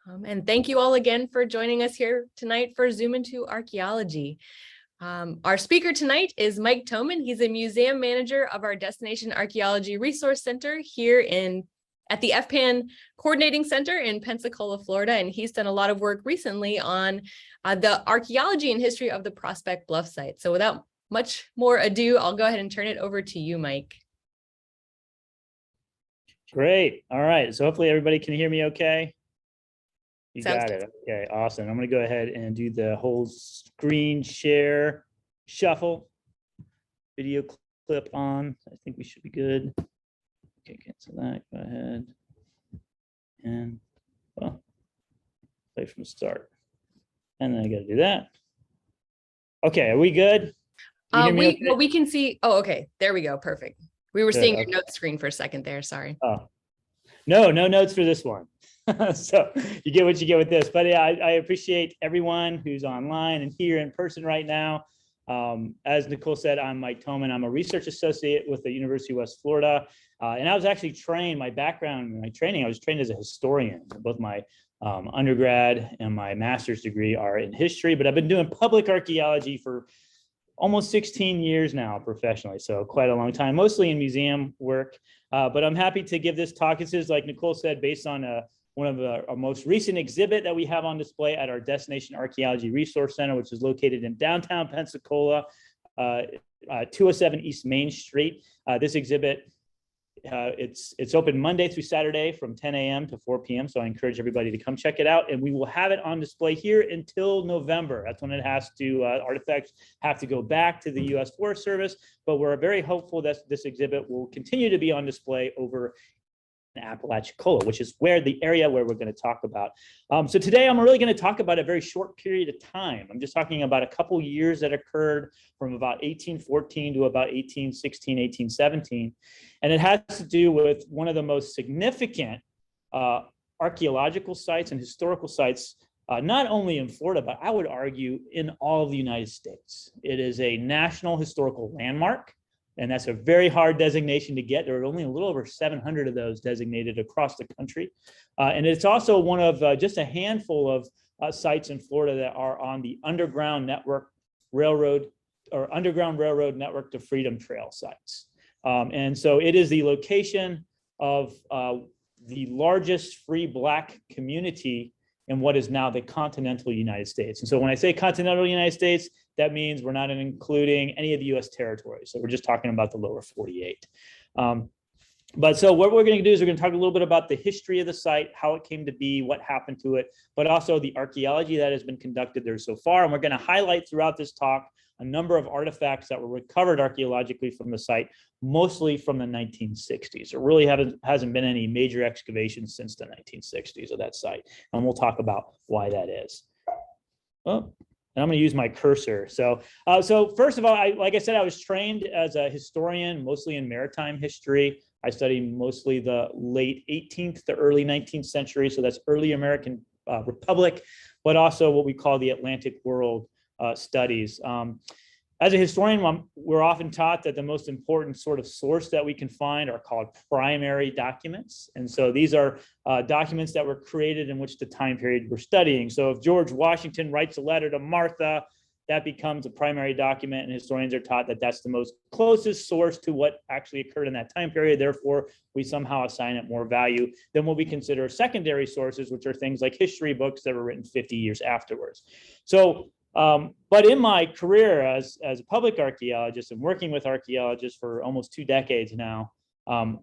And thank you all again for joining us here tonight for Zoom into Archaeology. Our speaker tonight is Mike Thomin. He's a museum manager of our Destination Archaeology Resource Center here at the FPAN Coordinating Center in Pensacola, Florida. And he's done a lot of work recently on the archaeology and history of the Prospect Bluff site. So without much more ado, I'll go ahead and turn it over to you, Mike. Great. All right. So hopefully everybody can hear me okay. You Sounds got it. Okay, awesome. I'm going to go ahead and do the whole screen share shuffle. Video clip on. I think we should be good. Okay, cancel that. Go ahead. And well, play from the start. And then I got to do that. Okay, are we good? We can see. Oh, okay. There we go. Perfect. We were seeing your notes screen for a second there. Sorry. Oh, no notes for this one. So you get what you get with this. But yeah, I appreciate everyone who's online and here in person right now. As Nicole said, I'm Mike Thomin. I'm a research associate with the University of West Florida. And I was actually trained, my background, my training, I was trained as a historian. Both my undergrad and my master's degree are in history, but I've been doing public archaeology for almost 16 years now professionally, so quite a long time, mostly in museum work. But I'm happy to give this talk. This is, like Nicole said, based on one of our most recent exhibit that we have on display at our Destination Archaeology Resource Center, which is located in downtown Pensacola, 207 East Main Street. This exhibit, it's open Monday through Saturday from 10 a.m. to 4 p.m. So I encourage everybody to come check it out, and we will have it on display here until November. That's when it has to, artifacts have to go back to the U.S. Forest Service, but we're very hopeful that this exhibit will continue to be on display over in Apalachicola, which is the area where we're going to talk about. So today I'm really going to talk about a very short period of time. I'm just talking about a couple years that occurred from about 1814 to about 1816, 1817. And it has to do with one of the most significant archaeological sites and historical sites, not only in Florida, but I would argue in all of the United States. It is a national historical landmark. And that's a very hard designation to get. There are only a little over 700 of those designated across the country. And it's also one of just a handful of sites in Florida that are on the Underground Railroad Network to Freedom Trail sites. And so it is the location of the largest free Black community in what is now the continental United States. And so when I say continental United States, that means we're not including any of the US territories. So we're just talking about the lower 48. But so what we're going to do is we're going to talk a little bit about the history of the site, how it came to be, what happened to it, but also the archaeology that has been conducted there so far. And we're going to highlight throughout this talk a number of artifacts that were recovered archaeologically from the site, mostly from the 1960s. There really hasn't been any major excavations since the 1960s of that site. And we'll talk about why that is. Oh. And I'm going to use my cursor. So first of all, like I said, I was trained as a historian, mostly in maritime history. I studied mostly the late 18th to early 19th century. So that's early American Republic, but also what we call the Atlantic world studies. As a historian, we're often taught that the most important sort of source that we can find are called primary documents. And so these are documents that were created in which the time period we're studying. So if George Washington writes a letter to Martha, that becomes a primary document, and historians are taught that that's the most closest source to what actually occurred in that time period. Therefore, we somehow assign it more value than what we consider secondary sources, which are things like history books that were written 50 years afterwards. So but in my career as a public archaeologist and working with archaeologists for almost 2 decades now,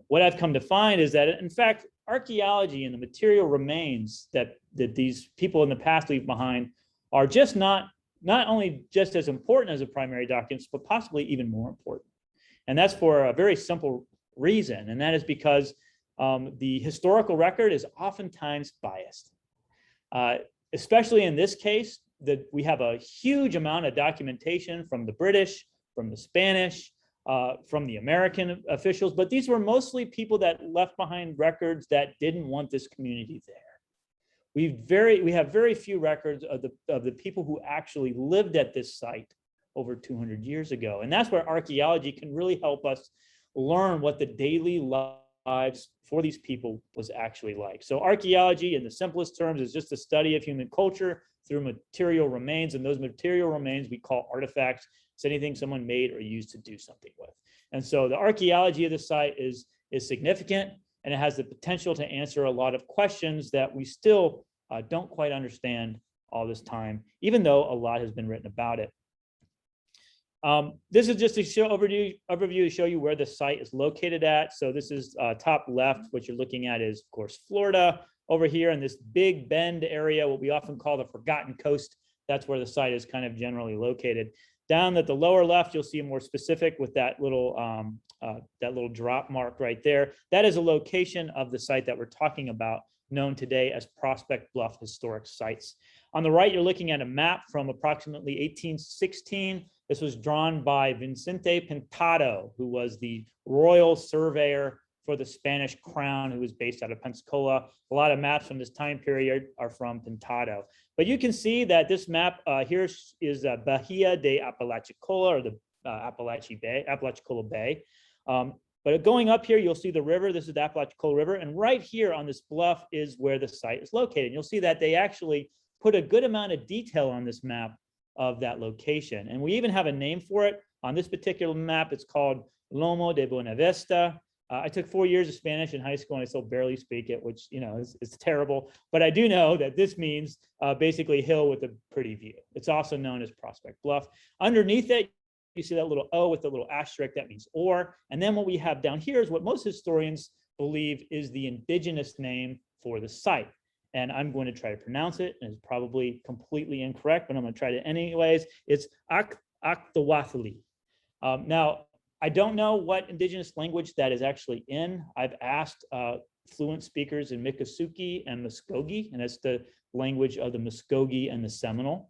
what I've come to find is that, in fact, archaeology and the material remains that these people in the past leave behind are just not only just as important as the primary documents, but possibly even more important. And that's for a very simple reason, and that is because the historical record is oftentimes biased, especially in this case. That we have a huge amount of documentation from the British, from the Spanish, from the American officials, but these were mostly people that left behind records that didn't want this community there. We have very few records of the people who actually lived at this site over 200 years ago, and that's where archaeology can really help us learn what the daily life lives for these people was actually like. So archaeology, in the simplest terms, is just a study of human culture through material remains, and those material remains we call artifacts. It's anything someone made or used to do something with. And so the archaeology of the site is significant, and it has the potential to answer a lot of questions that we still don't quite understand all this time, even though a lot has been written about it. This is just a overview to show you where the site is located at. So this is top left. What you're looking at is, of course, Florida. Over here in this Big Bend area, what we often call the Forgotten Coast, that's where the site is kind of generally located. Down at the lower left, you'll see more specific with that little drop mark right there. That is a location of the site that we're talking about, known today as Prospect Bluff Historic Sites. On the right, you're looking at a map from approximately 1816. This was drawn by Vicente Pintado, who was the royal surveyor for the Spanish crown, who was based out of Pensacola. A lot of maps from this time period are from Pintado. But you can see that this map here is Bahia de Apalachicola, or the Apalachicola Bay. But going up here, you'll see the river. This is the Apalachicola River. And right here on this bluff is where the site is located. You'll see that they actually put a good amount of detail on this map of that location. And we even have a name for it. On this particular map, it's called Lomo de Buenavista. I took 4 years of Spanish in high school, and I still barely speak it, which, you know, is terrible. But I do know that this means basically hill with a pretty view. It's also known as Prospect Bluff. Underneath it, you see that little O with the little asterisk, that means ore. And then what we have down here is what most historians believe is the indigenous name for the site. And I'm going to try to pronounce it, and it's probably completely incorrect, but I'm going to try it anyways. It's Actawathli. Now, I don't know what indigenous language that is actually in. I've asked fluent speakers in Miccosukee and Muskogee, and that's the language of the Muskogee and the Seminole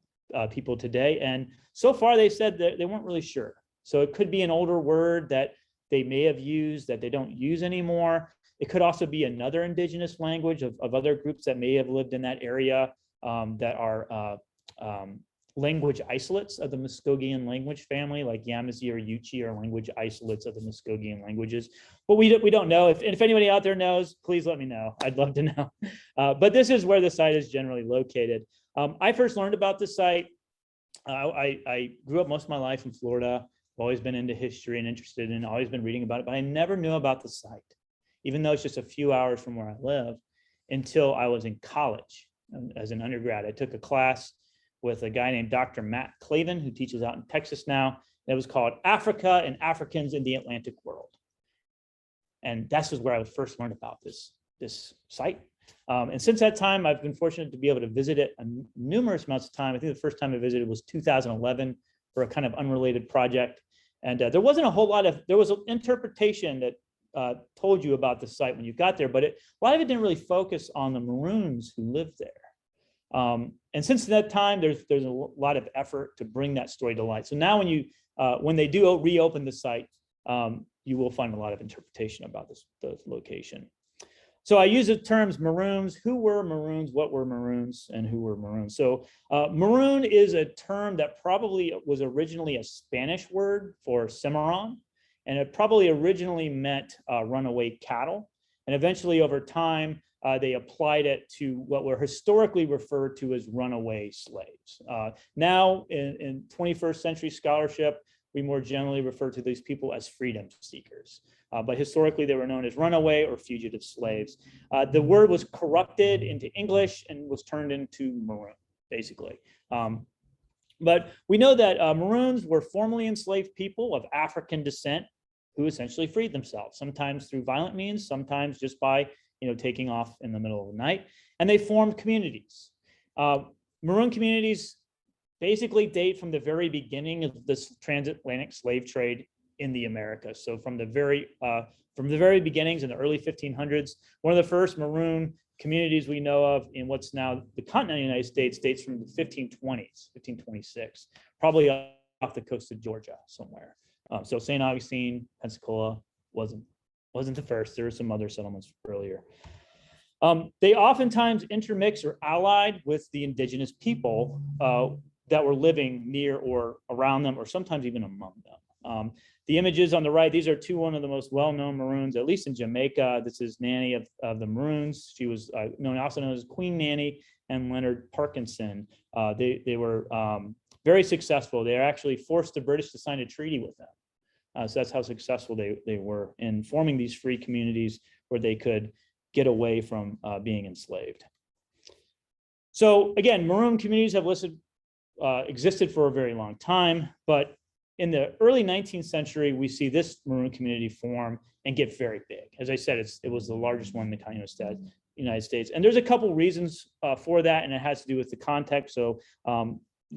people today. And so far they said that they weren't really sure. So it could be an older word that they may have used that they don't use anymore. It could also be another indigenous language of other groups that may have lived in that area that are language isolates of the Muskogean language family, like Yamasee or Yuchi are language isolates of the Muskogean languages. But we don't know. If anybody out there knows, please let me know. I'd love to know. But this is where the site is generally located. I first learned about the site. I grew up most of my life in Florida. I've always been into history and interested in, always been reading about it, but I never knew about the site, even though it's just a few hours from where I live, until I was in college as an undergrad. I took a class with a guy named Dr. Matt Clavin, who teaches out in Texas now. It was called Africa and Africans in the Atlantic World. And that's where I first learned about this site. And since that time, I've been fortunate to be able to visit it numerous amounts of time. I think the first time I visited was 2011 for a kind of unrelated project. And there wasn't a whole lot of, there was an interpretation that told you about the site when you got there, but a lot of it didn't really focus on the Maroons who lived there. And since that time, there's a lot of effort to bring that story to light. So now when they do reopen the site, you will find a lot of interpretation about the location. So I use the terms Maroons. Who were Maroons? What were Maroons? And who were Maroons? So Maroon is a term that probably was originally a Spanish word for Cimarron, and it probably originally meant runaway cattle. And eventually over time, they applied it to what were historically referred to as runaway slaves. Now in 21st century scholarship, we more generally refer to these people as freedom seekers. But historically, they were known as runaway or fugitive slaves. The word was corrupted into English and was turned into Maroon, basically. But we know that Maroons were formerly enslaved people of African descent who essentially freed themselves, sometimes through violent means, sometimes just by taking off in the middle of the night. And they formed communities. Maroon communities basically date from the very beginning of this transatlantic slave trade in the Americas. So from the very beginnings in the early 1500s, one of the first Maroon communities we know of in what's now the continental United States dates from the 1520s, 1526, probably off the coast of Georgia somewhere. So St. Augustine, Pensacola wasn't the first. There were some other settlements earlier. They oftentimes intermix or allied with the indigenous people that were living near or around them, or sometimes even among them. The images on the right, these are one of the most well-known Maroons, at least in Jamaica. This is Nanny of the Maroons. She was also known as Queen Nanny, and Leonard Parkinson. They were very successful. They actually forced the British to sign a treaty with them. So that's how successful they were in forming these free communities where they could get away from being enslaved. So again, Maroon communities have existed for a very long time, but in the early 19th century, we see this Maroon community form and get very big. As I said, it was the largest one in the United States. And there's a couple reasons for that, and it has to do with the context. So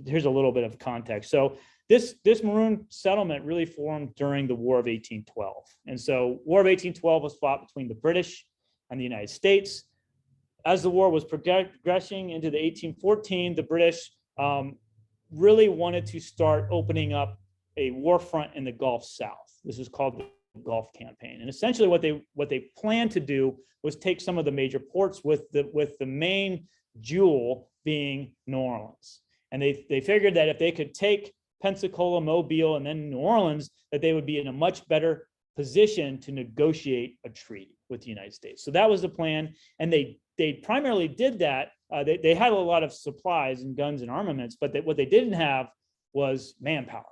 here's a little bit of context. So this Maroon settlement really formed during the War of 1812. And so War of 1812 was fought between the British and the United States. As the war was progressing into the 1814, the British really wanted to start opening up a war front in the Gulf South. This is called the Gulf Campaign. And essentially what they planned to do was take some of the major ports with the main jewel being New Orleans. And they figured that if they could take Pensacola, Mobile, and then New Orleans, that they would be in a much better position to negotiate a treaty with the United States. So that was the plan. And they primarily did that. They had a lot of supplies and guns and armaments, but what they didn't have was manpower.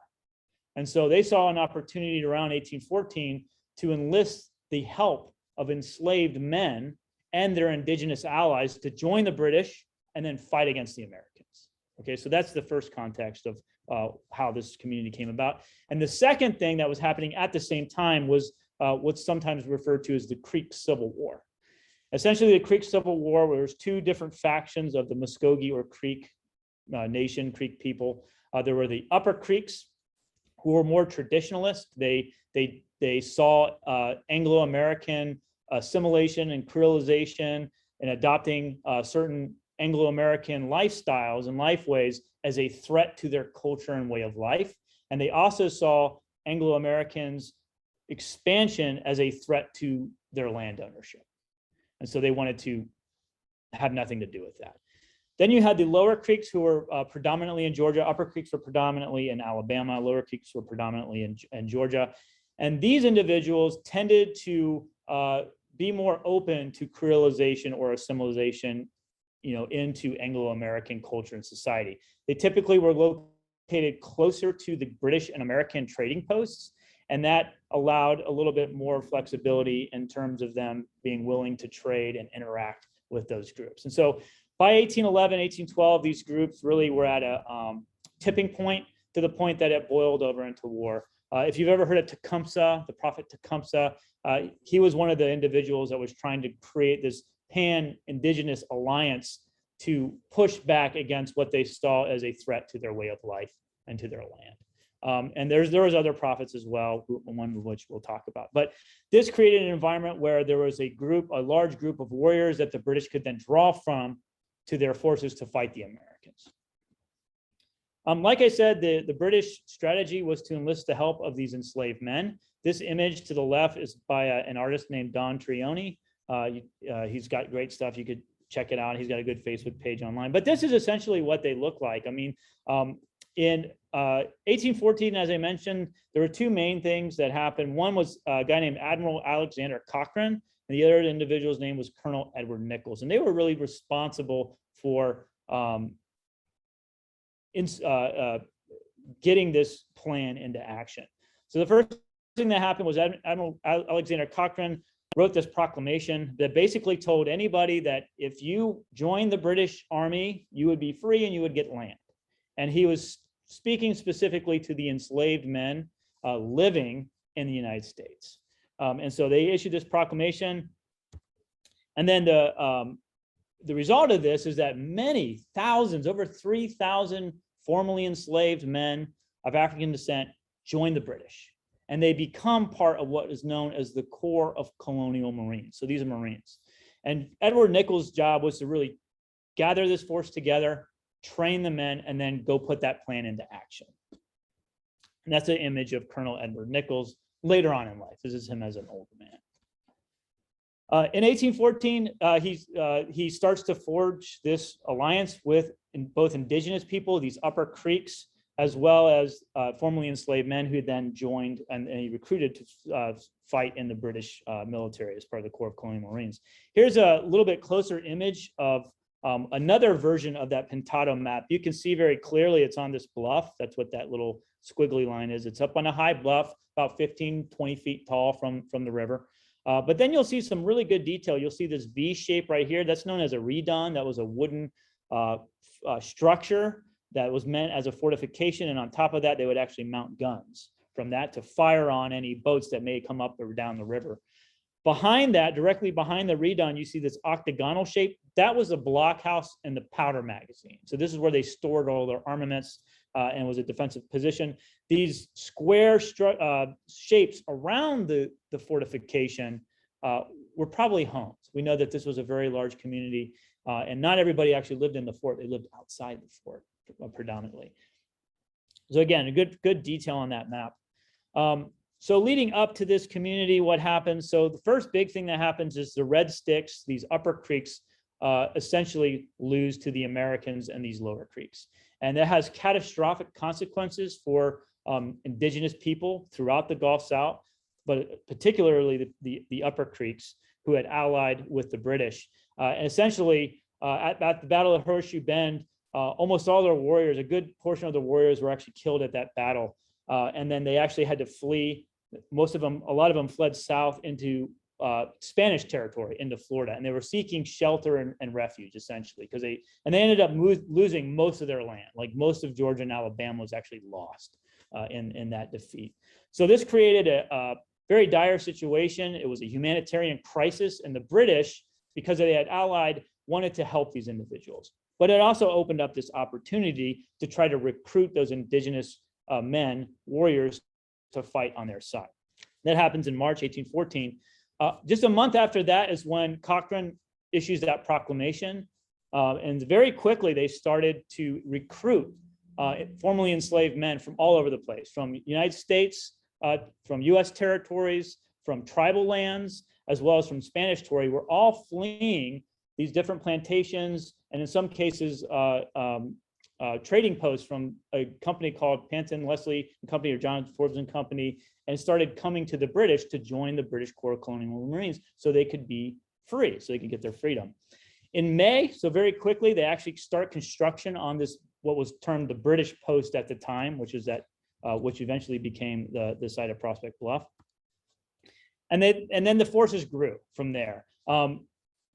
And so they saw an opportunity around 1814 to enlist the help of enslaved men and their indigenous allies to join the British and then fight against the Americans. Okay, so that's the first context of how this community came about. And the second thing that was happening at the same time was what's sometimes referred to as the Creek Civil War. Essentially, the Creek Civil War, where there's two different factions of the Muskogee or Creek nation, Creek people. There were the Upper Creeks, who were more traditionalist. They saw Anglo-American assimilation and creolization and adopting certain Anglo-American lifestyles and lifeways as a threat to their culture and way of life. And they also saw Anglo-Americans' expansion as a threat to their land ownership. And so they wanted to have nothing to do with that. Then you had the Lower Creeks, who were predominantly in Georgia. Upper Creeks were predominantly in Alabama. Lower Creeks were predominantly in Georgia. And these individuals tended to be more open to creolization or assimilation, into Anglo-American culture and society. They typically were located closer to the British and American trading posts, and that allowed a little bit more flexibility in terms of them being willing to trade and interact with those groups. And so by 1811, 1812, these groups really were at a tipping point, to the point that it boiled over into war. If you've ever heard of Tecumseh, the prophet Tecumseh, he was one of the individuals that was trying to create this pan-Indigenous alliance to push back against what they saw as a threat to their way of life and to their land. And there was other prophets as well, one of which we'll talk about. But this created an environment where there was a large group of warriors that the British could then draw from to their forces to fight the Americans. Like I said, the British strategy was to enlist the help of these enslaved men. This image to the left is by an artist named Don Trioni. He's got great stuff. You could check it out. He's got a good Facebook page online. But this is essentially what they look like. I mean, in 1814, as I mentioned, there were two main things that happened. One was a guy named Admiral Alexander Cochrane, and the other individual's name was Colonel Edward Nichols. And they were really responsible for getting this plan into action. So the first thing that happened was Admiral Alexander Cochrane wrote this proclamation that basically told anybody that if you joined the British Army, you would be free and you would get land. And he was speaking specifically to the enslaved men living in the United States. And so they issued this proclamation. And then the result of this is that many thousands, over 3,000 formerly enslaved men of African descent joined the British. And they become part of what is known as the Corps of Colonial Marines. So these are Marines. And Edward Nichols' job was to really gather this force together, train the men, and then go put that plan into action. And that's an image of Colonel Edward Nichols later on in life. This is him as an old man. In 1814, he starts to forge this alliance with both indigenous people, these Upper Creeks, as well as formerly enslaved men who then joined and he recruited to fight in the British military as part of the Corps of Colonial Marines. Here's a little bit closer image of another version of that Pintado map. You can see very clearly it's on this bluff. That's what that little squiggly line is. It's up on a high bluff, about 15, 20 feet tall from the river. But then you'll see some really good detail. You'll see this V shape right here. That's known as a redon. That was a wooden structure that was meant as a fortification. And on top of that, they would actually mount guns from that to fire on any boats that may come up or down the river. Behind that, directly behind the redon, you see this octagonal shape. That was a blockhouse and the powder magazine. So this is where they stored all their armaments and was a defensive position. These square shapes around the fortification were probably homes. We know that this was a very large community and not everybody actually lived in the fort. They lived outside the fort predominantly. So again, a good detail on that map. So leading up to this community, what happens? So the first big thing that happens is the Red Sticks, these upper creeks, essentially lose to the Americans and these lower creeks. And that has catastrophic consequences for indigenous people throughout the Gulf South, but particularly the upper creeks who had allied with the British. And essentially at the Battle of Horseshoe Bend, almost all their warriors, a good portion of the warriors were actually killed at that battle. And then they actually had to flee. Most of them, a lot of them fled south into Spanish territory, into Florida, and they were seeking shelter and refuge essentially because they ended up losing most of their land. Like most of Georgia and Alabama was actually lost in that defeat. So this created a very dire situation. It was a humanitarian crisis, and the British, because they had allied, wanted to help these individuals. But it also opened up this opportunity to try to recruit those indigenous men, warriors, to fight on their side. That happens in March 1814. Just a month after that is when Cochrane issues that proclamation. And very quickly, they started to recruit formerly enslaved men from all over the place, from the United States, from US territories, from tribal lands, as well as from Spanish territory. Were all fleeing these different plantations, and in some cases, trading posts from a company called Panton Leslie and Company, or John Forbes and Company, and started coming to the British to join the British Corps of Colonial Marines so they could be free, so they could get their freedom. In May, so very quickly, they actually start construction on this, what was termed the British post at the time, which is that, which eventually became the site of Prospect Bluff. And then the forces grew from there.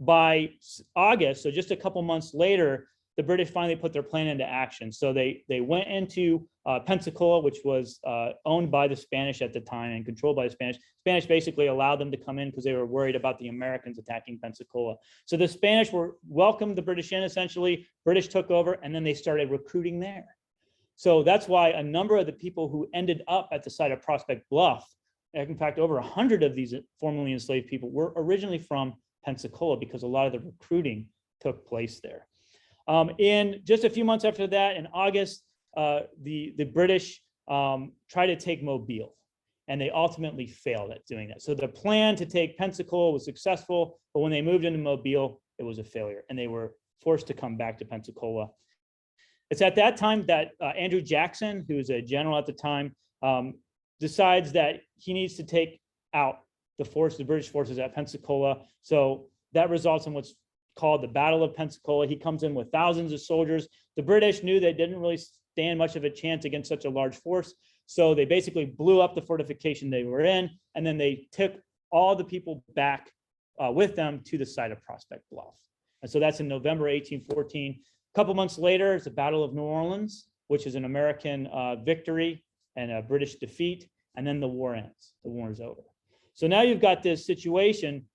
By August, so just a couple months later, the British finally put their plan into action. So they went into Pensacola, which was owned by the Spanish at the time and controlled by the Spanish. Spanish basically allowed them to come in because they were worried about the Americans attacking Pensacola. So the Spanish welcomed the British in, essentially. British took over, and then they started recruiting there. So that's why a number of the people who ended up at the site of Prospect Bluff, in fact, over 100 of these formerly enslaved people were originally from Pensacola, because a lot of the recruiting took place there. In just a few months after that, in August, the British tried to take Mobile, and they ultimately failed at doing that. So the plan to take Pensacola was successful, but when they moved into Mobile, it was a failure, and they were forced to come back to Pensacola. It's at that time that Andrew Jackson, who was a general at the time, decides that he needs to take out the British forces at Pensacola. So that results in what's called the Battle of Pensacola. He comes in with thousands of soldiers. The British knew they didn't really stand much of a chance against such a large force. So they basically blew up the fortification they were in, and then they took all the people back with them to the site of Prospect Bluff. And so that's in November 1814. A couple months later, it's the Battle of New Orleans, which is an American victory and a British defeat. And then the war ends. The war is over. So now you've got this situation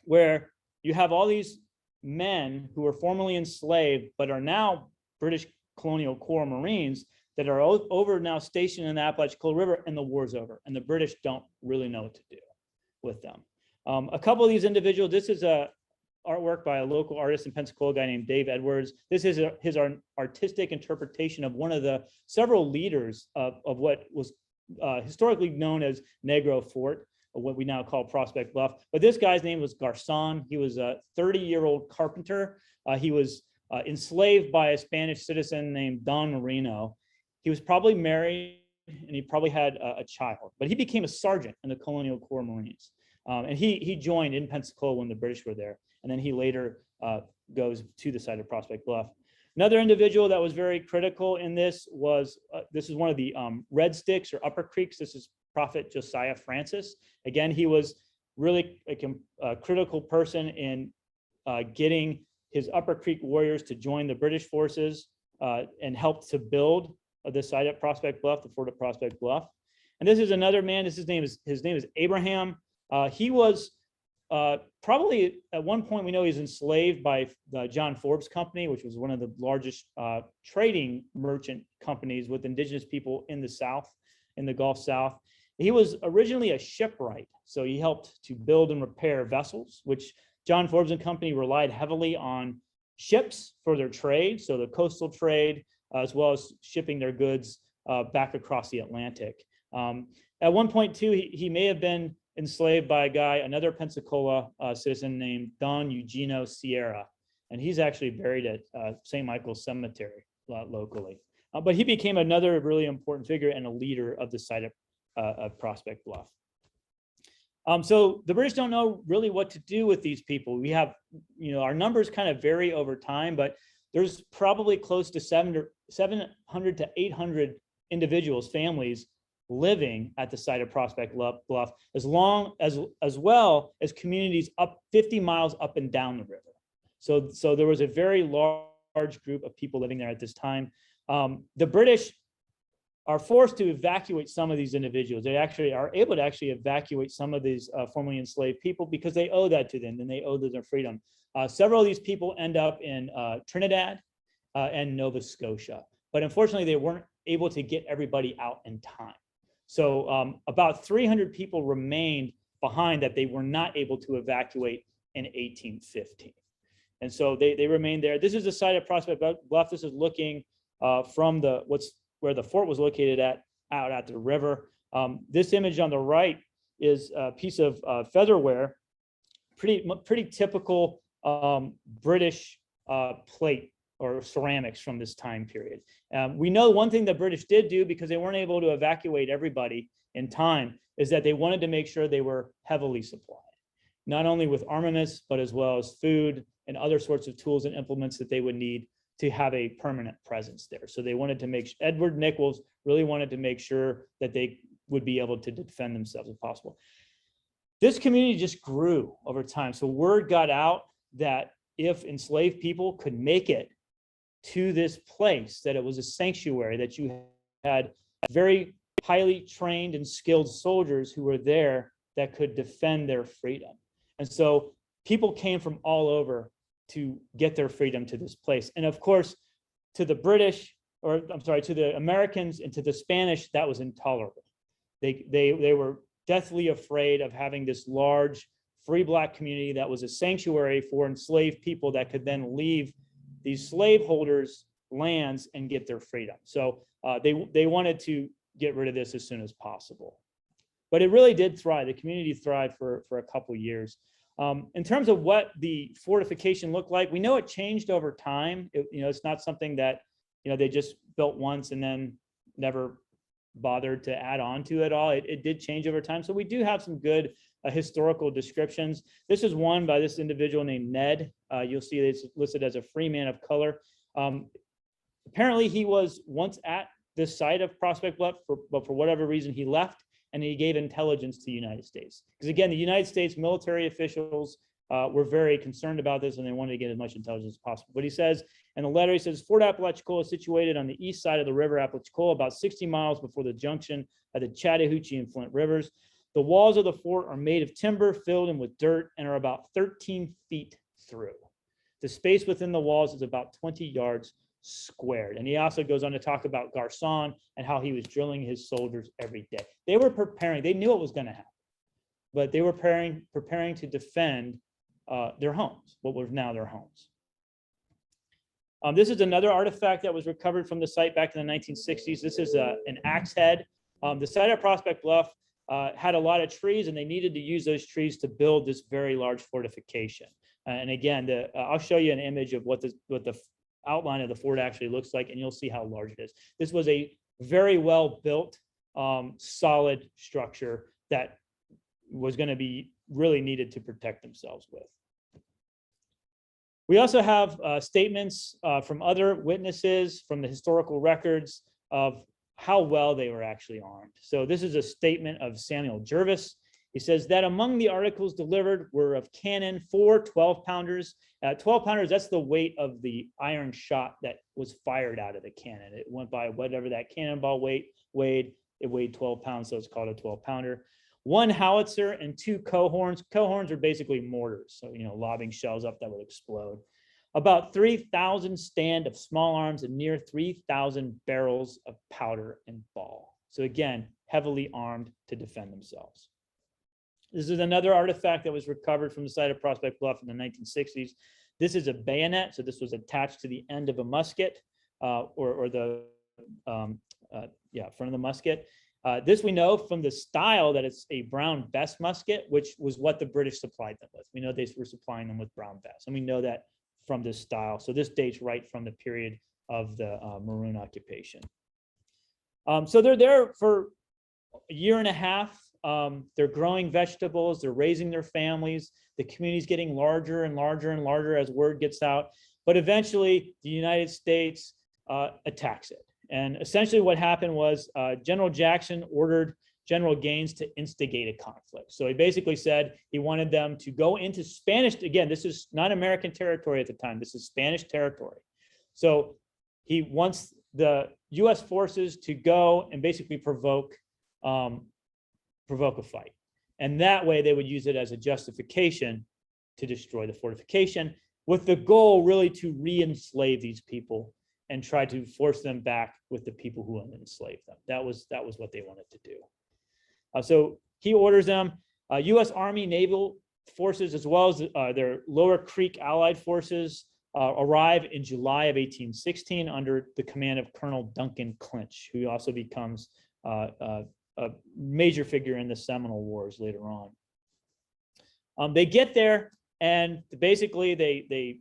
where you have all these men who were formerly enslaved, but are now British Colonial Corps Marines that are over now stationed in the Apalachicola River, and the war's over. And the British don't really know what to do with them. A couple of these individuals, this is a artwork by a local artist in Pensacola, a guy named Dave Edwards. This is his artistic interpretation of one of the several leaders of what was historically known as Negro Fort, or what we now call Prospect Bluff. But this guy's name was Garcon. He was a 30-year-old carpenter. He was enslaved by a Spanish citizen named Don Marino. He was probably married and he probably had a child, but he became a sergeant in the Colonial Corps Marines. And he joined in Pensacola when the British were there. And then he later goes to the site of Prospect Bluff. Another individual that was very critical in this was, this is one of the Red Sticks or Upper Creeks. This is Prophet Josiah Francis. Again, he was really a critical person in getting his Upper Creek warriors to join the British forces and help to build the site at Prospect Bluff, the fort at Prospect Bluff. And this is another man. His name is Abraham. He was probably at one point, we know he's enslaved by the John Forbes Company, which was one of the largest trading merchant companies with indigenous people in the South, in the Gulf South. He was originally a shipwright, so he helped to build and repair vessels, which John Forbes and Company relied heavily on ships for their trade, so the coastal trade, as well as shipping their goods back across the Atlantic. At one point, too, he may have been enslaved by a guy, another Pensacola citizen named Don Eugenio Sierra, and he's actually buried at St. Michael's Cemetery locally. But he became another really important figure and a leader of the site of Prospect Bluff. So the British don't know really what to do with these people. We have, our numbers kind of vary over time, but there's probably close to 700 to 800 individuals, families living at the site of Prospect Bluff, as well as communities up 50 miles up and down the river. So there was a very large group of people living there at this time. The British are forced to evacuate some of these individuals. They actually are able to evacuate some of these formerly enslaved people because they owe that to them and they owe them their freedom. Several of these people end up in Trinidad and Nova Scotia, but unfortunately they weren't able to get everybody out in time. So about 300 people remained behind that they were not able to evacuate in 1815. And so they remained there. This is the site of Prospect Bluff. This is looking from where the fort was located out at the river. This image on the right is a piece of featherware, pretty typical British plate or ceramics from this time period. We know one thing the British did do, because they weren't able to evacuate everybody in time, is that they wanted to make sure they were heavily supplied, not only with armaments, but as well as food and other sorts of tools and implements that they would need to have a permanent presence there. So they wanted to Edward Nichols really wanted to make sure that they would be able to defend themselves if possible. This community just grew over time. So word got out that if enslaved people could make it to this place, that it was a sanctuary, that you had very highly trained and skilled soldiers who were there that could defend their freedom. And so people came from all over to get their freedom to this place. And of course, to the to the Americans and to the Spanish, that was intolerable. They were deathly afraid of having this large free Black community that was a sanctuary for enslaved people that could then leave these slaveholders' lands and get their freedom. So they wanted to get rid of this as soon as possible. But it really did thrive. The community thrived for a couple years. In terms of what the fortification looked like, we know it changed over time. It's not something that they just built once and then never bothered to add on to it all. It did change over time. So we do have some good historical descriptions. This is one by this individual named Ned. You'll see it's listed as a free man of color. Apparently he was once at this site of Prospect Bluff, but for whatever reason he left, and he gave intelligence to the United States. Because again, the United States military officials were very concerned about this, and they wanted to get as much intelligence as possible. But he says in the letter, he says, Fort Apalachicola is situated on the east side of the river Apalachicola, about 60 miles before the junction of the Chattahoochee and Flint rivers. The walls of the fort are made of timber filled in with dirt and are about 13 feet through. The space within the walls is about 20 yards squared. And he also goes on to talk about Garcon and how he was drilling his soldiers every day. They were preparing, they knew it was going to happen, but they were preparing to defend their homes, what were now their homes. This is another artifact that was recovered from the site back in the 1960s. This is an axe head. The site of Prospect Bluff had a lot of trees, and they needed to use those trees to build this very large fortification. And again, I'll show you an image of what the outline of the fort actually looks like, and you'll see how large it is. This was a very well built, solid structure that was going to be really needed to protect themselves with. We also have statements from other witnesses from the historical records of how well they were actually armed. So this is a statement of Samuel Jervis. He says that among the articles delivered were of cannon 4 12-pounders. 12-pounders, that's the weight of the iron shot that was fired out of the cannon. It went by whatever that cannonball weighed. It weighed 12 pounds, so it's called a 12-pounder. 1 howitzer and 2 cohorns. Cohorns are basically mortars, so lobbing shells up that would explode. About 3,000 stand of small arms and near 3,000 barrels of powder and ball. So again, heavily armed to defend themselves. This is another artifact that was recovered from the site of Prospect Bluff in the 1960s. This is a bayonet, so this was attached to the end of a musket, or the front of the musket. This we know from the style that it's a brown bess musket, which was what the British supplied them with. We know they were supplying them with brown bess, and we know that from this style. So this dates right from the period of the Maroon occupation. So they're there for a year and a half. They're growing vegetables, they're raising their families. The community's getting larger and larger and larger as word gets out. But eventually the United States attacks it. And essentially what happened was General Jackson ordered General Gaines to instigate a conflict. So he basically said he wanted them to go into Spanish. Again, this is not American territory at the time. This is Spanish territory. So he wants the US forces to go and basically provoke a fight. And that way they would use it as a justification to destroy the fortification, with the goal really to re-enslave these people and try to force them back with the people who enslaved them. That was what they wanted to do. So he orders them. U.S. Army naval forces, as well as their Lower Creek Allied forces, arrive in July of 1816 under the command of Colonel Duncan Clinch, who also becomes a major figure in the Seminole Wars later on. They get there, and basically they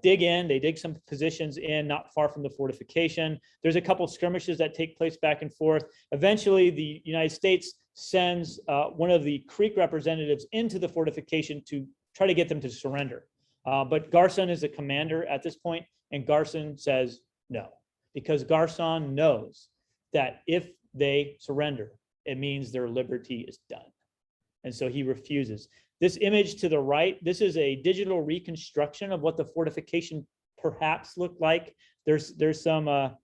dig in. They dig some positions in not far from the fortification. There's a couple skirmishes that take place back and forth. Eventually, the United States sends one of the Creek representatives into the fortification to try to get them to surrender. But Garson is the commander at this point, and Garson says no, because Garson knows that if they surrender, it means their liberty is done. And so he refuses. This image to the right, this is a digital reconstruction of what the fortification perhaps looked like. There's some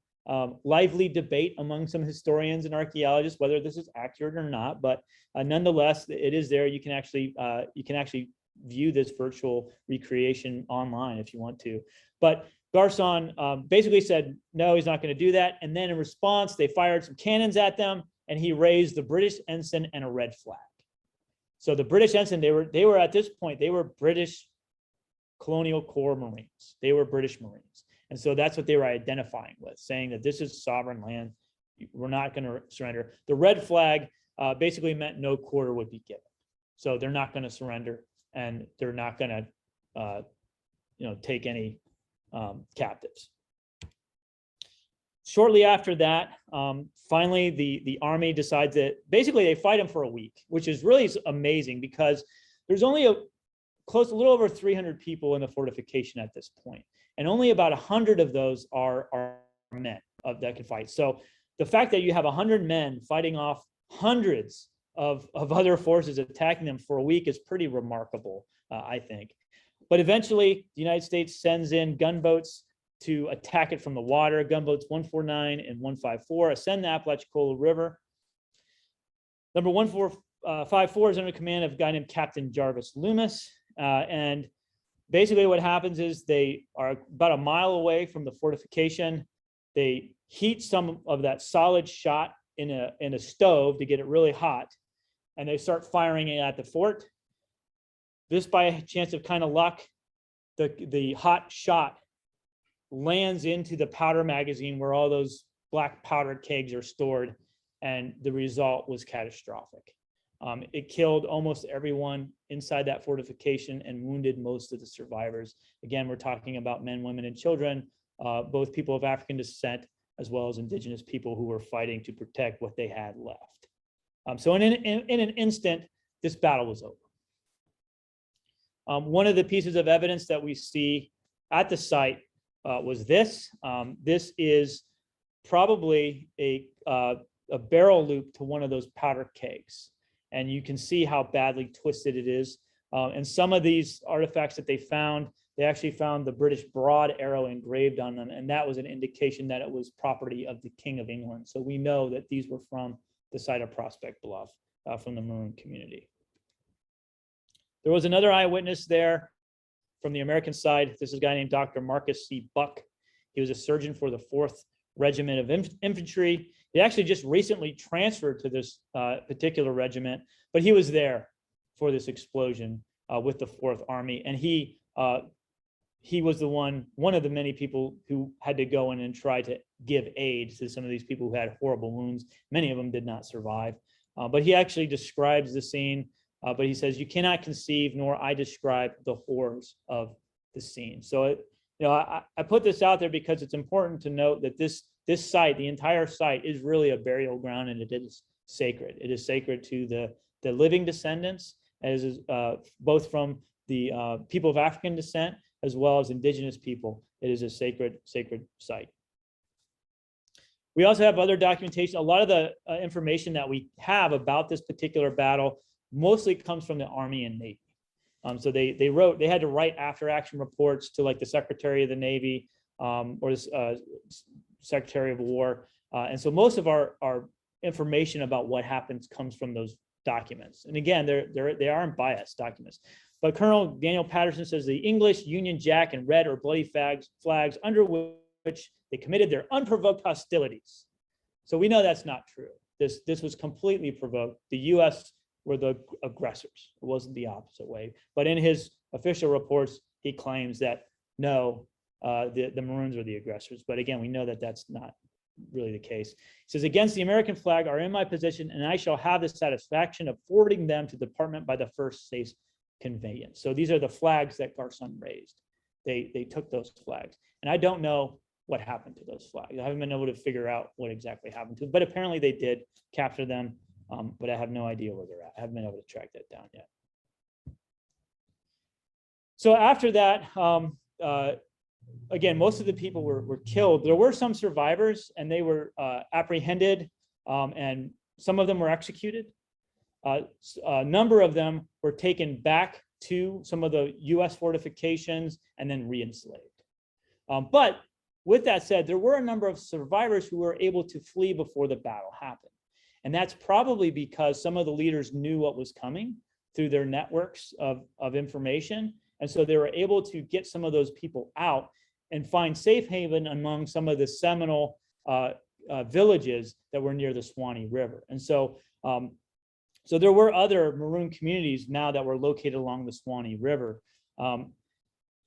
lively debate among some historians and archaeologists whether this is accurate or not, but nonetheless, it is there. You can actually view this virtual recreation online if you want to. But Garson basically said, no, he's not going to do that. And then in response, they fired some cannons at them, and he raised the British ensign and a red flag. So the British ensign, they were at this point, they were British Colonial Corps Marines. They were British Marines. And so that's what they were identifying with, saying that this is sovereign land. We're not going to surrender. The red flag basically meant no quarter would be given. So they're not going to surrender, and they're not going to take any captives. Shortly after that, finally, the army decides that basically they fight them for a week, which is really amazing because there's only a little over 300 people in the fortification at this point, and only about 100 of those are men that can fight. So the fact that you have 100 men fighting off hundreds of other forces attacking them for a week is pretty remarkable, I think. But eventually, the United States sends in gunboats to attack it from the water. Gunboats 149 and 154 ascend the Apalachicola River. Number 154 is under command of a guy named Captain Jarvis Loomis. And basically what happens is they are about a mile away from the fortification. They heat some of that solid shot in a stove to get it really hot, and they start firing it at the fort. This, by a chance of kind of luck, the hot shot lands into the powder magazine where all those black powder kegs are stored, and the result was catastrophic. It killed almost everyone inside that fortification and wounded most of the survivors. Again, we're talking about men, women, and children, both people of African descent, as well as Indigenous people who were fighting to protect what they had left. So in an instant, this battle was over. One of the pieces of evidence that we see at the site was this. This is probably a barrel loop to one of those powder kegs. And you can see how badly twisted it is. And some of these artifacts that they actually found the British broad arrow engraved on them. And that was an indication that it was property of the King of England. So we know that these were from the site of Prospect Bluff, from the Maroon community. There was another eyewitness there from the American side. This is a guy named Dr. Marcus C. Buck. He was a surgeon for the 4th Regiment of Infantry. He actually just recently transferred to this particular regiment, but he was there for this explosion with the 4th Army. And he was the one of the many people who had to go in and try to give aid to some of these people who had horrible wounds. Many of them did not survive. But he actually describes the scene, but he says, "You cannot conceive, nor I describe the horrors of the scene." So, I put this out there because it's important to note that this site, the entire site, is really a burial ground, and it is sacred. It is sacred to the living descendants, as is, both from the people of African descent as well as Indigenous people. It is a sacred site. We also have other documentation. A lot of the information that we have about this particular battle mostly comes from the Army and Navy. So they had to write after action reports to like the Secretary of the Navy or the Secretary of War. And so most of our information about what happens comes from those documents. And again, they aren't biased documents. But Colonel Daniel Patterson says the English Union Jack and red or bloody flags under which they committed their unprovoked hostilities. So we know that's not true. This was completely provoked. The U.S. were the aggressors. It wasn't the opposite way. But in his official reports, he claims that no, the Maroons are the aggressors. But again, we know that that's not really the case. He says, "Against the American flag are in my position, and I shall have the satisfaction of forwarding them to the department by the first safe conveyance." So these are the flags that Garson raised. They took those flags. And I don't know what happened to those flags. I haven't been able to figure out what exactly happened to them, but apparently they did capture them. But I have no idea where they're at. I haven't been able to track that down yet. So after that, again, most of the people were killed. There were some survivors, and they were apprehended, and some of them were executed. A number of them were taken back to some of the U.S. fortifications and then re-enslaved. But with that said, there were a number of survivors who were able to flee before the battle happened. And that's probably because some of the leaders knew what was coming through their networks of information. And so they were able to get some of those people out and find safe haven among some of the Seminole villages that were near the Swanee River. And so, so there were other Maroon communities now that were located along the Swanee River.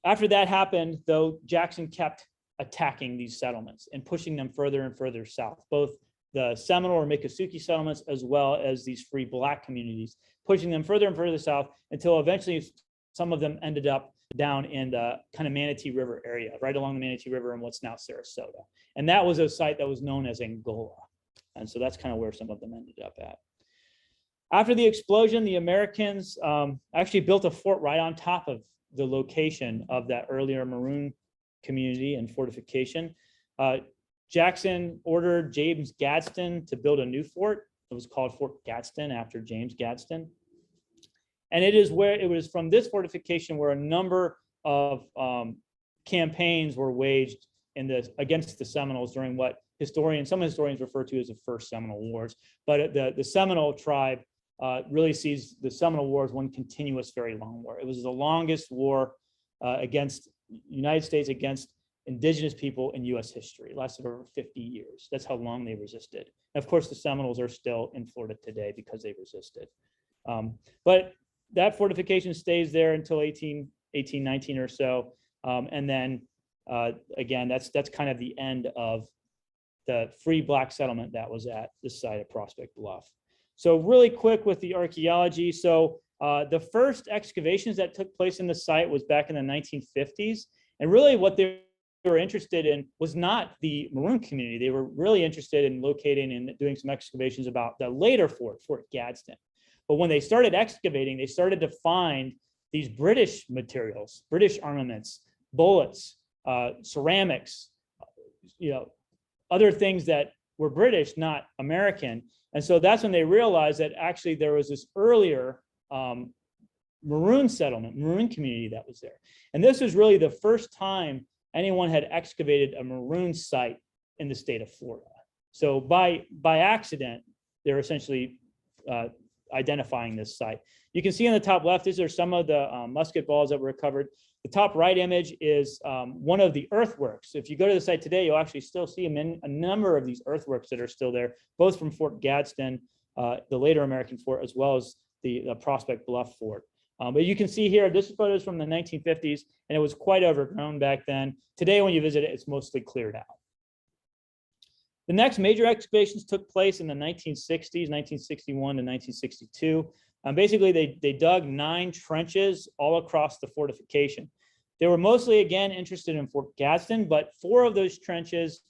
After that happened, though, Jackson kept attacking these settlements and pushing them further and further south, both the Seminole or Miccosukee settlements, as well as these free Black communities, pushing them further and further south until eventually some of them ended up down in the kind of Manatee River area, right along the Manatee River in what's now Sarasota. And that was a site that was known as Angola. And so that's kind of where some of them ended up at. After the explosion, the Americans actually built a fort right on top of the location of that earlier Maroon community and fortification. Jackson ordered James Gadsden to build a new fort. It was called Fort Gadsden after James Gadsden. And it was from this fortification where a number of campaigns were waged against the Seminoles during what some historians refer to as the First Seminole Wars. But the Seminole tribe really sees the Seminole War as one continuous, very long war. It was the longest war against United States against Indigenous people in U.S. history. It lasted over 50 years. That's how long they resisted. And of course, the Seminoles are still in Florida today because they resisted. But that fortification stays there until 1819 or so. And then again, that's kind of the end of the free Black settlement that was at the site of Prospect Bluff. So really quick with the archaeology. So the first excavations that took place in the site was back in the 1950s. And really what they were interested in was not the Maroon community. They were really interested in locating and doing some excavations about the later fort, Fort Gadsden. But when they started excavating, they started to find these British materials, British armaments, bullets, ceramics, other things that were British, not American. And so that's when they realized that actually there was this earlier Maroon settlement, Maroon community that was there. And this was really the first time anyone had excavated a Maroon site in the state of Florida. So by accident, they're essentially identifying this site. You can see on the top left, these are some of the musket balls that were recovered. The top right image is one of the earthworks. If you go to the site today, you'll actually still see a number of these earthworks that are still there, both from Fort Gadsden, the later American fort, as well as the Prospect Bluff fort. But you can see here, this photo is from the 1950s, and it was quite overgrown back then. Today, when you visit it, it's mostly cleared out. The next major excavations took place in the 1960s, 1961 to 1962. Basically, they dug 9 trenches all across the fortification. They were mostly, again, interested in Fort Gadsden, but 4 of those trenches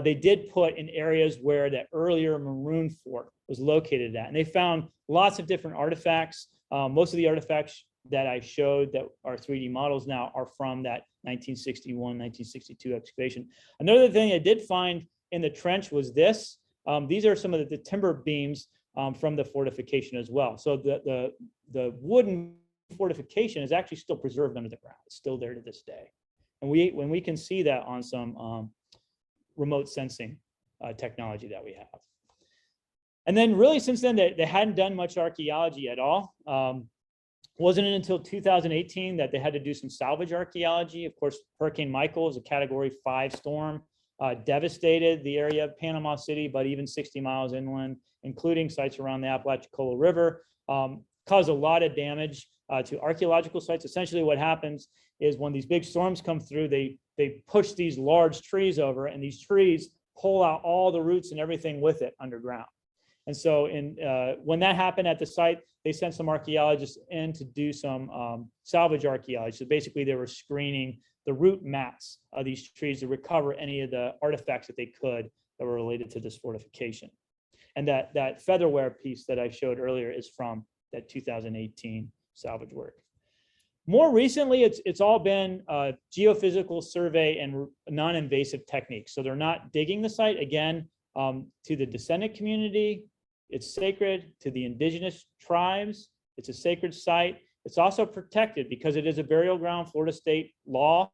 they did put in areas where the earlier Maroon fort was located at. And they found lots of different artifacts. Most of the artifacts that I showed that are 3D models now are from that 1961, 1962 excavation. Another thing I did find in the trench was this. These are some of the timber beams from the fortification as well. So the wooden fortification is actually still preserved under the ground. It's still there to this day. And when we can see that on some remote sensing technology that we have. And then really since then, they hadn't done much archaeology at all. Wasn't until 2018 that they had to do some salvage archaeology. Of course, Hurricane Michael is a Category 5 storm, devastated the area of Panama City, but even 60 miles inland, including sites around the Apalachicola River, caused a lot of damage to archaeological sites. Essentially what happens is when these big storms come through, they push these large trees over, and these trees pull out all the roots and everything with it underground. And so when that happened at the site, they sent some archaeologists in to do some salvage archaeology. So basically they were screening the root mats of these trees to recover any of the artifacts that they could that were related to this fortification. And that featherware piece that I showed earlier is from that 2018 salvage work. More recently, it's all been geophysical survey and non-invasive techniques. So they're not digging the site. Again, to the descendant community, it's sacred. To the indigenous tribes, it's a sacred site. It's also protected because it is a burial ground. Florida state law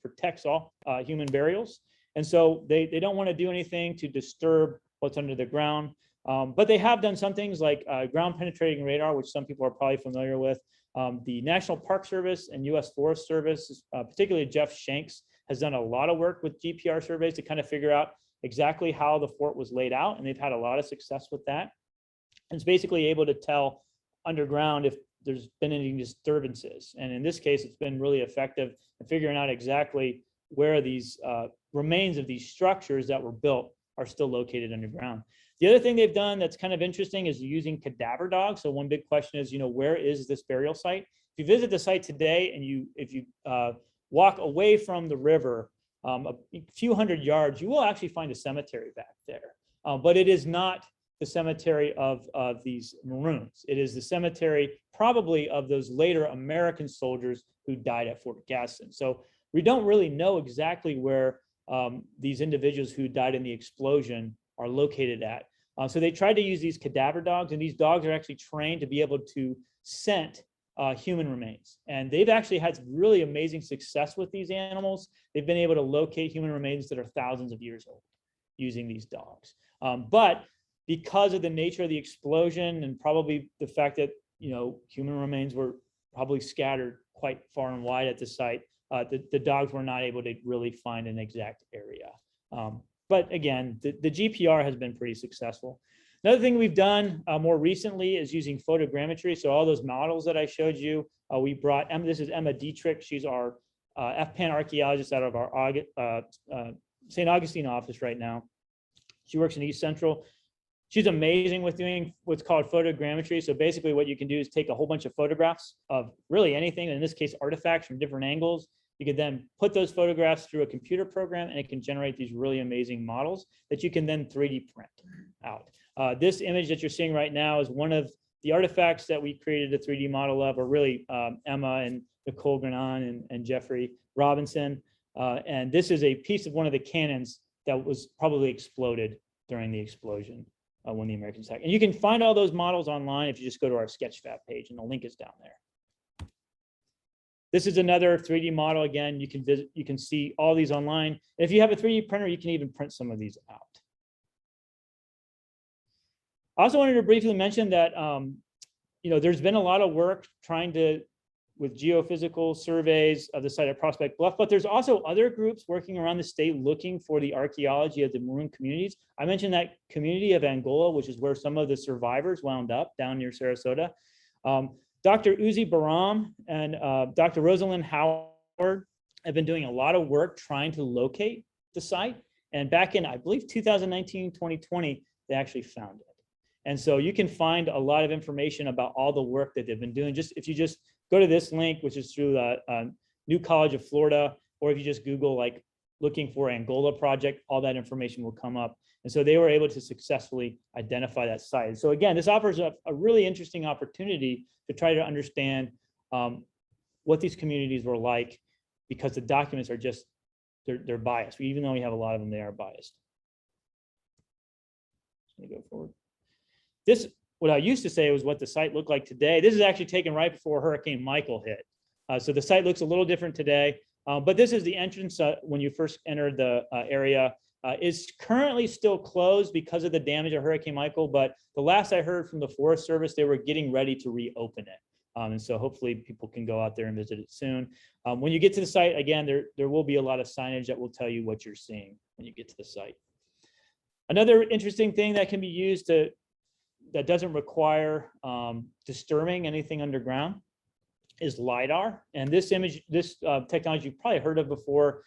protects all human burials. And so they don't want to do anything to disturb what's under the ground. But they have done some things like ground penetrating radar, which some people are probably familiar with. The National Park Service and U.S. Forest Service, particularly Jeff Shanks, has done a lot of work with GPR surveys to kind of figure out exactly how the fort was laid out, and they've had a lot of success with that. And it's basically able to tell underground if there's been any disturbances. And in this case, it's been really effective in figuring out exactly where these remains of these structures that were built are still located underground. The other thing they've done that's kind of interesting is using cadaver dogs. So one big question is, where is this burial site? If you visit the site today and if you walk away from the river a few hundred yards, you will actually find a cemetery back there. But it is not the cemetery of these Maroons. It is the cemetery probably of those later American soldiers who died at Fort Gadsden. So we don't really know exactly where these individuals who died in the explosion are located at. So they tried to use these cadaver dogs, and these dogs are actually trained to be able to scent human remains. And they've actually had really amazing success with these animals. They've been able to locate human remains that are thousands of years old using these dogs. But because of the nature of the explosion and probably the fact that human remains were probably scattered quite far and wide at the site, the dogs were not able to really find an exact area. But again, the GPR has been pretty successful. Another thing we've done more recently is using photogrammetry. So all those models that I showed you, we brought, this is Emma Dietrich. She's our FPAN archaeologist out of our St. Augustine office right now. She works in East Central. She's amazing with doing what's called photogrammetry. So basically what you can do is take a whole bunch of photographs of really anything, in this case, artifacts from different angles, You could then put those photographs through a computer program and it can generate these really amazing models that you can then 3D print out. This image that you're seeing right now is one of the artifacts that we created a 3D model of, or really Emma and Nicole Granon and Jeffrey Robinson. And this is a piece of one of the cannons that was probably exploded during the explosion when the Americans attacked. And you can find all those models online if you just go to our Sketchfab page, and the link is down there. This is another 3D model. Again, you can visit, you can see all these online. And if you have a 3D printer, you can even print some of these out. I also wanted to briefly mention that there's been a lot of work trying to, with geophysical surveys of the site at Prospect Bluff, but there's also other groups working around the state looking for the archaeology of the Maroon communities. I mentioned that community of Angola, which is where some of the survivors wound up down near Sarasota. Dr. Uzi Baram and Dr. Rosalind Howard have been doing a lot of work trying to locate the site. And back in, I believe, 2019, 2020, they actually found it. And so you can find a lot of information about all the work that they've been doing. Just if you just go to this link, which is through the New College of Florida, or if you just Google like looking for Angola project, all that information will come up. And so they were able to successfully identify that site. So again, this offers a really interesting opportunity to try to understand what these communities were like, because the documents are just, they're biased. Even though we have a lot of them, they are biased. Let me go forward. This, what I used to say was what the site looked like today. This is actually taken right before Hurricane Michael hit. So the site looks a little different today, but this is the entrance when you first entered the area. Is currently still closed because of the damage of Hurricane Michael, but the last I heard from the Forest Service, they were getting ready to reopen it. And so hopefully people can go out there and visit it soon. When you get to the site, again, there will be a lot of signage that will tell you what you're seeing when you get to the site. Another interesting thing that can be used that doesn't require disturbing anything underground is LiDAR. And this image, this technology you've probably heard of before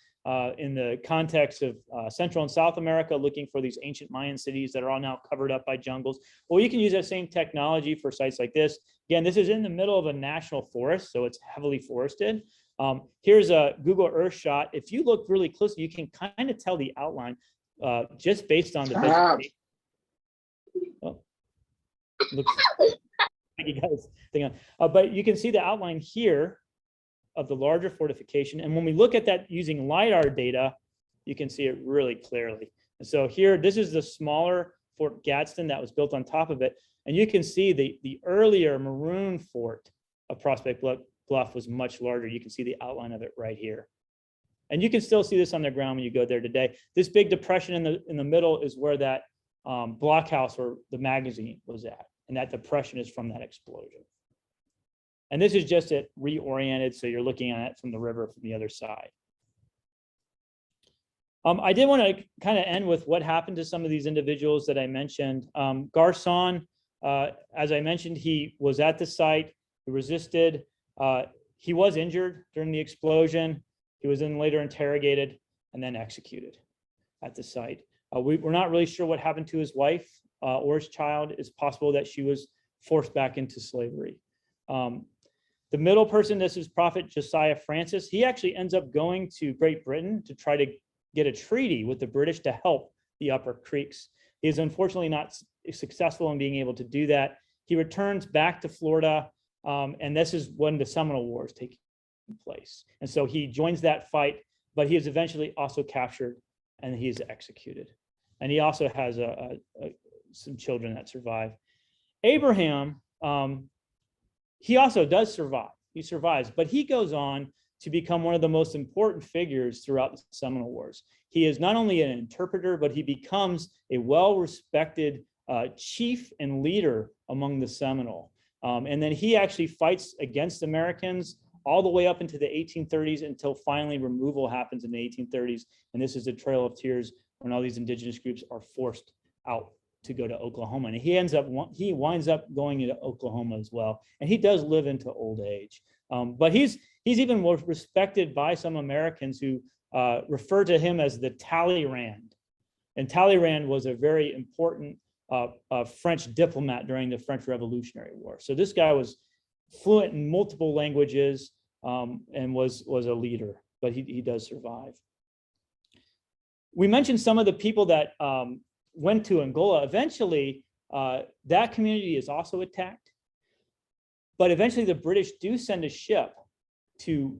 in the context of Central and South America, looking for these ancient Mayan cities that are all now covered up by jungles. Well, you can use that same technology for sites like this. Again, this is in the middle of a national forest, so it's heavily forested. Here's a Google Earth shot. If you look really closely, you can kind of tell the outline just based on the vegetation. Oh. Looks like you guys think on, but you can see the outline here of the larger fortification. And when we look at that using LiDAR data, you can see it really clearly. And so here, this is the smaller Fort Gadsden that was built on top of it. And you can see the earlier Maroon fort of Prospect Bluff was much larger. You can see the outline of it right here. And you can still see this on the ground when you go there today. This big depression in the middle is where that blockhouse or the magazine was at. And that depression is from that explosion. And this is just it reoriented, so you're looking at it from the river from the other side. I did want to kind of end with what happened to some of these individuals that I mentioned. Garcon, as I mentioned, he was at the site, he resisted. He was injured during the explosion. He was then later interrogated and then executed at the site. We're not really sure what happened to his wife or his child. It's possible that she was forced back into slavery. The middle person, this is Prophet Josiah Francis. He actually ends up going to Great Britain to try to get a treaty with the British to help the Upper Creeks. He is unfortunately not successful in being able to do that. He returns back to Florida, and this is when the Seminole Wars take place. And so he joins that fight, but he is eventually also captured and he is executed. And he also has some children that survive. Abraham, he also does survive. He survives, but he goes on to become one of the most important figures throughout the Seminole Wars. He is not only an interpreter, but he becomes a well-respected chief and leader among the Seminole. And then he actually fights against Americans all the way up into the 1830s until finally removal happens in the 1830s. And this is a Trail of Tears when all these indigenous groups are forced out to go to Oklahoma. And he winds up going into Oklahoma as well. And he does live into old age. But he's even more respected by some Americans who refer to him as the Talleyrand. And Talleyrand was a very important French diplomat during the French Revolutionary War. So this guy was fluent in multiple languages and was a leader. but he does survive. We mentioned some of the people that went to Angola. Eventually, that community is also attacked. But eventually the British do send a ship to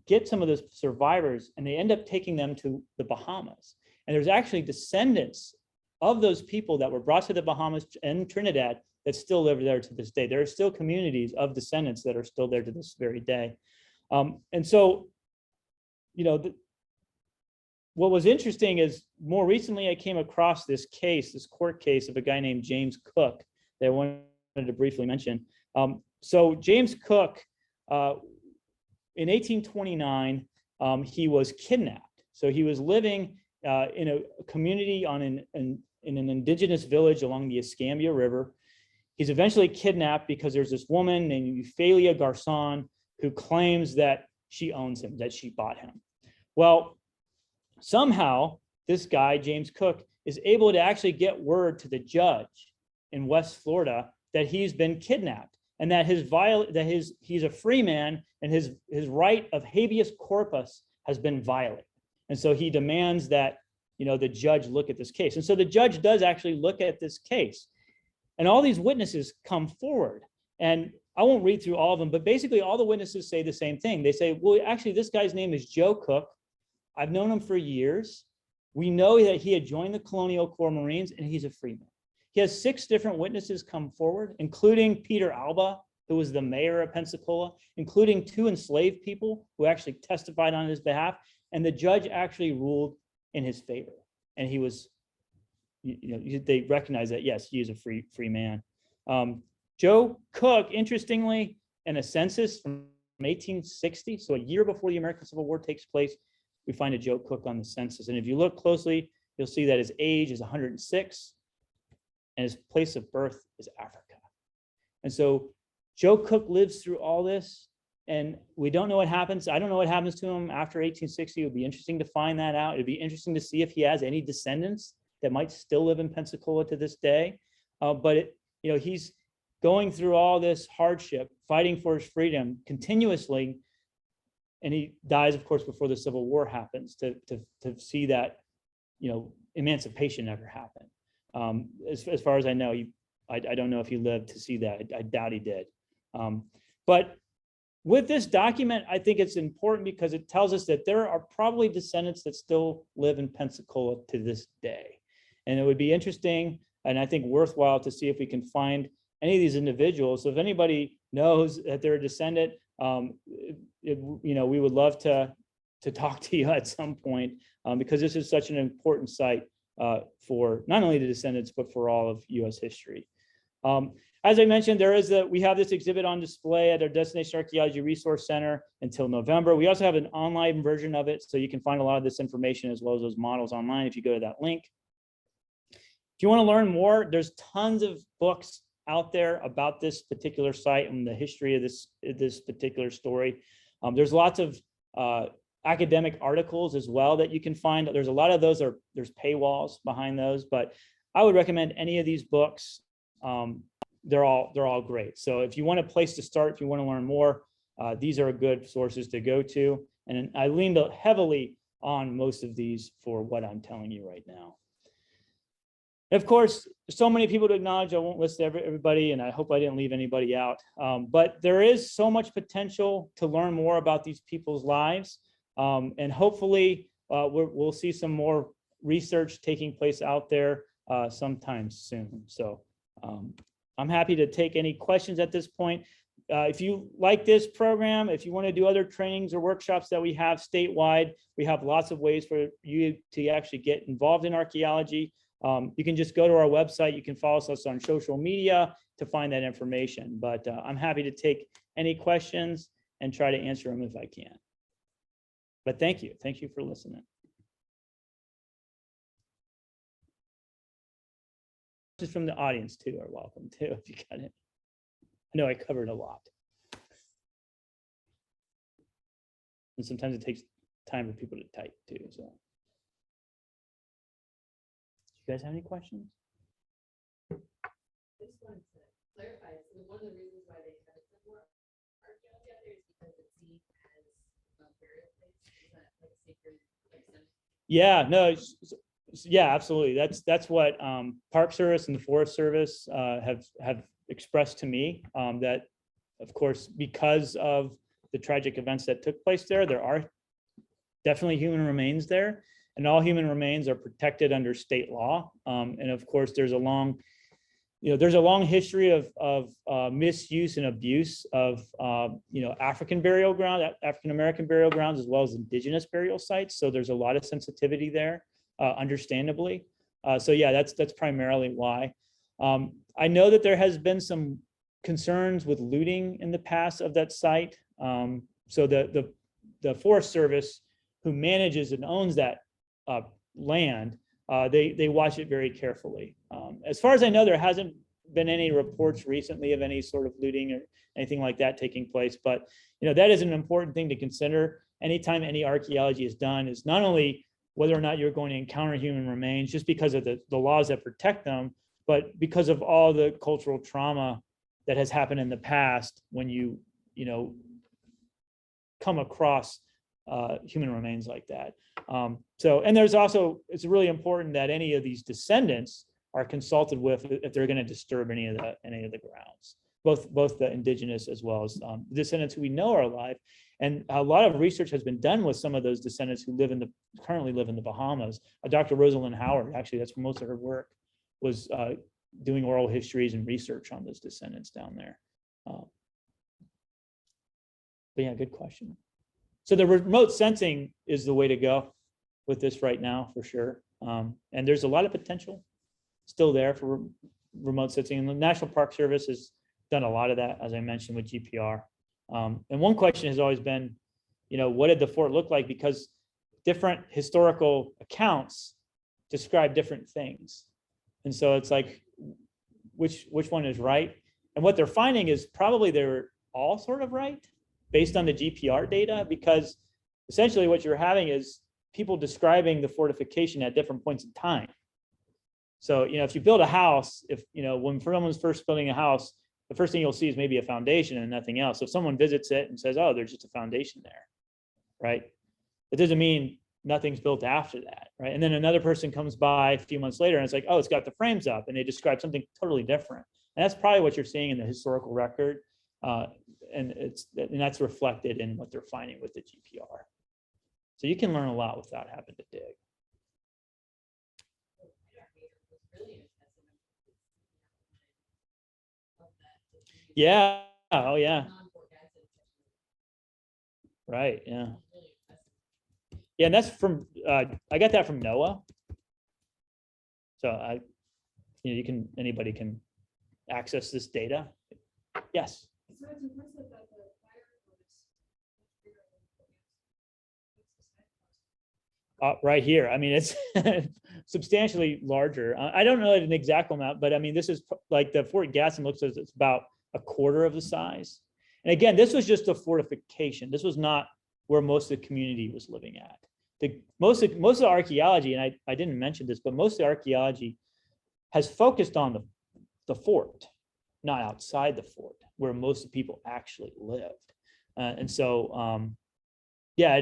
get some of the survivors, and they end up taking them to the Bahamas. And there's actually descendants of those people that were brought to the Bahamas and Trinidad that still live there to this day. There are still communities of descendants that are still there to this very day. And so, you know, what was interesting is more recently I came across this case, this court case of a guy named James Cook that I wanted to briefly mention. So James Cook, in 1829, he was kidnapped. So he was living in a community in an indigenous village along the Escambia River. He's eventually kidnapped because there's this woman named Euphalia Garcon who claims that she owns him, that she bought him. Well, somehow this guy, James Cook, is able to actually get word to the judge in West Florida that he's been kidnapped and that he's a free man and his right of habeas corpus has been violated. And so he demands that, you know, the judge look at this case. And so the judge does actually look at this case. And all these witnesses come forward. And I won't read through all of them, but basically all the witnesses say the same thing. They say, well, actually, this guy's name is Joe Cook. I've known him for years. We know that he had joined the Colonial Corps Marines and he's a freeman. He has 6 different witnesses come forward, including Peter Alba, who was the mayor of Pensacola, including 2 enslaved people who actually testified on his behalf. And the judge actually ruled in his favor. And he was, they recognize that, yes, he is a free man. Joe Cook, interestingly, in a census from 1860, so a year before the American Civil War takes place, we find a Joe Cook on the census. And if you look closely, you'll see that his age is 106 and his place of birth is Africa. And so Joe Cook lives through all this, and we don't know what happens. I don't know what happens to him after 1860. It would be interesting to find that out. It'd be interesting to see if he has any descendants that might still live in Pensacola to this day. But he's going through all this hardship, fighting for his freedom continuously. And he dies, of course, before the Civil War happens to see that, emancipation never happened. As far as I know, I don't know if he lived to see that. I doubt he did. But with this document, I think it's important because it tells us that there are probably descendants that still live in Pensacola to this day. And it would be interesting and I think worthwhile to see if we can find any of these individuals. So if anybody knows that they're a descendant, we would love to talk to you at some point because this is such an important site for not only the descendants, but for all of U.S. history. As I mentioned, we have this exhibit on display at our Destination Archaeology Resource Center until November. We also have an online version of it, so you can find a lot of this information as well as those models online if you go to that link. If you want to learn more, there's tons of books out there about this particular site and the history of this particular story. There's lots of academic articles as well that you can find. There's a lot of those, there's paywalls behind those, but I would recommend any of these books. They're all great. So if you want a place to start, if you want to learn more, these are good sources to go to. And I leaned heavily on most of these for what I'm telling you right now. And of course, so many people to acknowledge. I won't list everybody, and I hope I didn't leave anybody out. But there is so much potential to learn more about these people's lives. And hopefully we'll see some more research taking place out there sometime soon. So I'm happy to take any questions at this point. If you like this program, if you want to do other trainings or workshops that we have statewide, we have lots of ways for you to actually get involved in archaeology. You can just go to our website. You can follow us on social media to find that information. But I'm happy to take any questions and try to answer them if I can. But thank you. Thank you for listening. Just from the audience too are welcome too, if you got it. I know I covered a lot. And sometimes it takes time for people to type too. So, you guys have any questions? I just wanted to clarify. So one of the reasons why they haven't done more archaeology out there is because it's seen as a burial place. Is that Yeah, no, yeah, absolutely. That's what Park Service and the Forest Service have expressed to me, that of course, because of the tragic events that took place there are definitely human remains there, and all human remains are protected under state law. And of course, there's a long history of misuse and abuse of African burial ground, African American burial grounds, as well as indigenous burial sites. So there's a lot of sensitivity there, understandably. So yeah, that's primarily why. I know that there has been some concerns with looting in the past of that site. So the Forest Service, who manages and owns that land, they watch it very carefully. As far as I know, there hasn't been any reports recently of any sort of looting or anything like that taking place. But that is an important thing to consider anytime any archaeology is done, is not only whether or not you're going to encounter human remains just because of the laws that protect them, but because of all the cultural trauma that has happened in the past when you come across human remains like that. So, and there's also, it's really important that any of these descendants are consulted with if they're going to disturb any of the grounds, both the indigenous as well as descendants who we know are alive. And a lot of research has been done with some of those descendants who currently live in the Bahamas. Dr. Rosalind Howard, actually, that's where most of her work was, doing oral histories and research on those descendants down there. But yeah, good question. So the remote sensing is the way to go with this right now, for sure. And there's a lot of potential still there for remote sensing. And the National Park Service has done a lot of that, as I mentioned, with GPR. And one question has always been, what did the fort look like? Because different historical accounts describe different things. And so it's like, which one is right? And what they're finding is probably they're all sort of right based on the GPR data, because essentially what you're having is people describing the fortification at different points in time. So, if you build a house, when someone's first building a house, the first thing you'll see is maybe a foundation and nothing else. So if someone visits it and says, oh, there's just a foundation there, right? It doesn't mean nothing's built after that, right? And then another person comes by a few months later and it's like, oh, it's got the frames up, and they describe something totally different. And that's probably what you're seeing in the historical record. And that's reflected in what they're finding with the GPR. So you can learn a lot without having to dig. Yeah. Oh, yeah. Right. Yeah. Yeah, and that's from I got that from NOAA. So anybody can access this data. Yes. So it's impressive that the fire was Right here. I mean, it's substantially larger. I don't know an exact amount, but I mean, this is like the Fort Gaston looks as it's about a quarter of the size. And again, this was just a fortification. This was not where most of the community was living at. Most of the archaeology, and I didn't mention this, but most of the archaeology has focused on the fort, not outside the fort, where most of the people actually lived. And so, yeah,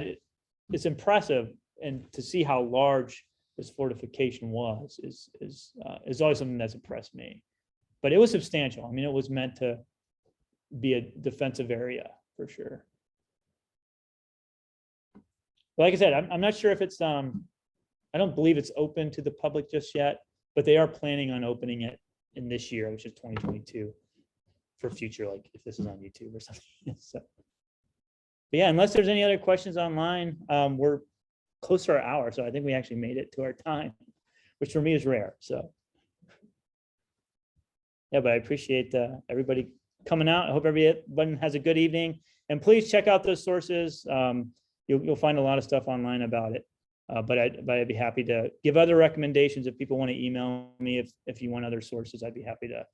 it's impressive, and to see how large this fortification was is always something that's impressed me. But it was substantial. I mean, it was meant to be a defensive area for sure. But like I said, I'm not sure if it's I don't believe it's open to the public just yet, but they are planning on opening it in this year, which is 2022, for future, like if this is on YouTube or something. So, but yeah, unless there's any other questions online, we're close to our hour, so I think we actually made it to our time, which for me is rare. So yeah, but I appreciate everybody coming out. I hope everyone has a good evening, and please check out those sources. You'll find a lot of stuff online about it, but I'd be happy to give other recommendations if people want to email me. If you want other sources, I'd be happy to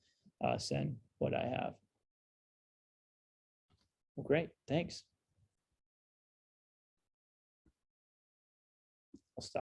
send what I have. Well, great, thanks.